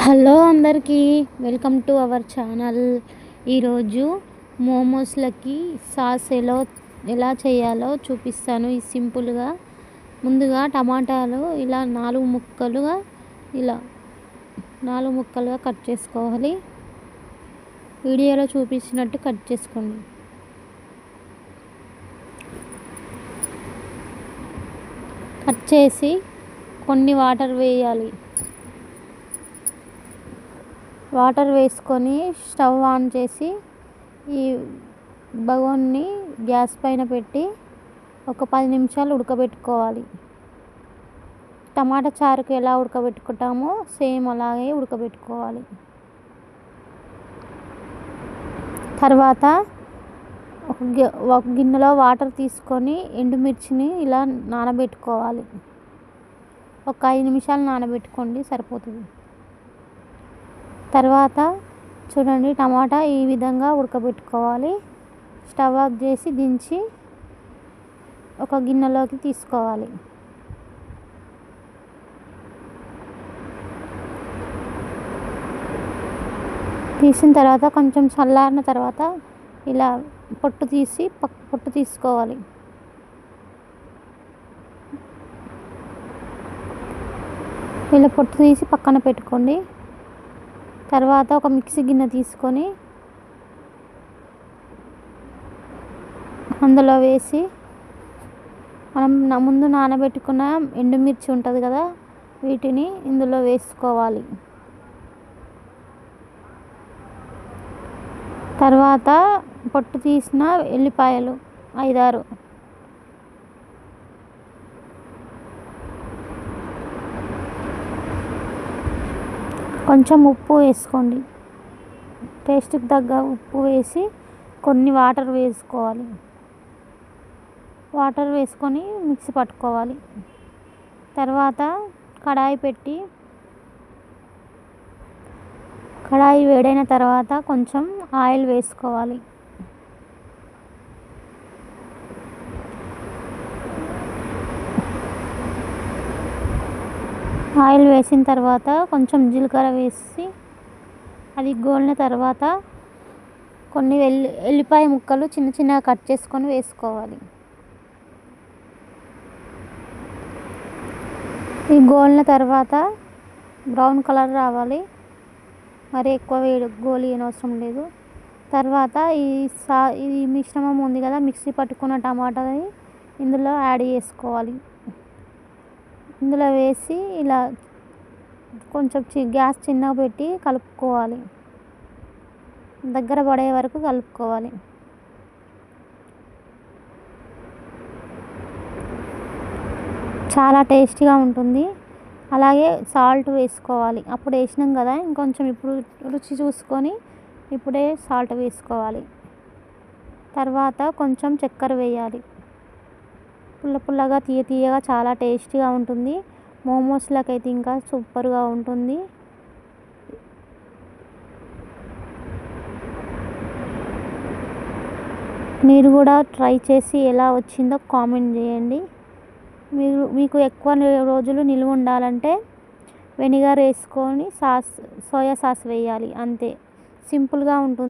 Hello అందరికీ welcome to our channel. ఈరోజు మోమోస్లకి sauce ఎలా చేయాలో చూపిస్తాను. ఈ సింపుల్గా ముందుగా టమాటాలు ఇలా నాలుగు ముక్కలుగా కట్ చేసుకోవాలి. వీడియోలో చూపించినట్టు కట్ చేసుకోండి. కట్ చేసి కొన్ని వాటర్ వేయాలి. వాటర్ వేసుకొని స్టవ్ ఆన్ చేసి ఈ బగోన్ని గ్యాస్ పైన పెట్టి ఒక 10 నిమిషాలు ఉడకబెట్టుకోవాలి. టమాటా చారుకు ఎలా ఉడకబెట్టుకుంటామో సేమ్ అలాగే ఉడకబెట్టుకోవాలి. తర్వాత ఒక గిన్నెలో వాటర్ తీసుకొని ఎండుమిర్చిని ఇలా నానబెట్టుకోవాలి. ఒక 5 నిమిషాలు నానబెట్టుకోండి, సరిపోతుంది. తర్వాత చూడండి, టమాటా ఈ విధంగా ఉడకబెట్టుకోవాలి. స్టవ్ ఆఫ్ చేసి దించి ఒక గిన్నెలోకి తీసుకోవాలి. తీసిన తర్వాత కొంచెం చల్లారిన తర్వాత ఇలా పొట్టు తీసుకోవాలి. ఇలా పొట్టు తీసి పక్కన పెట్టుకోండి. తర్వాత ఒక మిక్సీ గిన్నె తీసుకొని అందులో వేసి మనం ముందు నానబెట్టుకున్న ఎండుమిర్చి ఉంటుంది కదా, వీటిని ఇందులో వేసుకోవాలి. తర్వాత పొట్టు తీసిన ఎల్లిపాయలు 5-6, కొంచెం ఉప్పు వేసుకోండి. టేస్ట్కి తగ్గ ఉప్పు వేసి కొన్ని వాటర్ వేసుకోవాలి. వాటర్ వేసుకొని మిక్సీ పట్టుకోవాలి. తర్వాత కడాయి వేడైన తర్వాత కొంచెం ఆయిల్ వేసుకోవాలి. ఆయిల్ వేసిన తర్వాత కొంచెం జీలకర్ర వేసి అది గోలిన తర్వాత కొన్ని ఎల్లిపాయ ముక్కలు చిన్న చిన్నగా కట్ చేసుకొని వేసుకోవాలి. ఈ గోలిన తర్వాత బ్రౌన్ కలర్ రావాలి, మరి ఎక్కువ గోలియనవసరం లేదు. తర్వాత ఈ మిశ్రమం ఉంది కదా, మిక్సీ పట్టుకున్న టమాటాని ఇందులో యాడ్ చేసుకోవాలి. ఇందులో వేసి ఇలా కొంచెం గ్యాస్ చిన్నగా పెట్టి కలుపుకోవాలి. దగ్గర పడే వరకు కలుపుకోవాలి. చాలా టేస్టీగా ఉంటుంది. అలాగే సాల్ట్ వేసుకోవాలి. అప్పుడు వేసినాం కదా, ఇంకొంచెం ఇప్పుడు రుచి చూసుకొని ఇప్పుడే సాల్ట్ వేసుకోవాలి. తర్వాత కొంచెం చక్కెర వేయాలి. పుల్లగా తీయగా చాలా టేస్టీగా ఉంటుంది. మోమోస్లకైతే ఇంకా సూపర్గా ఉంటుంది. మీరు కూడా ట్రై చేసి ఎలా వచ్చిందో కామెంట్ చేయండి. మీకు ఎక్కువ రోజులు నిలువ ఉండాలంటే వెనిగర్ వేసుకొని సోయా సాస్ వేయాలి. అంతే, సింపుల్గా ఉంటుంది.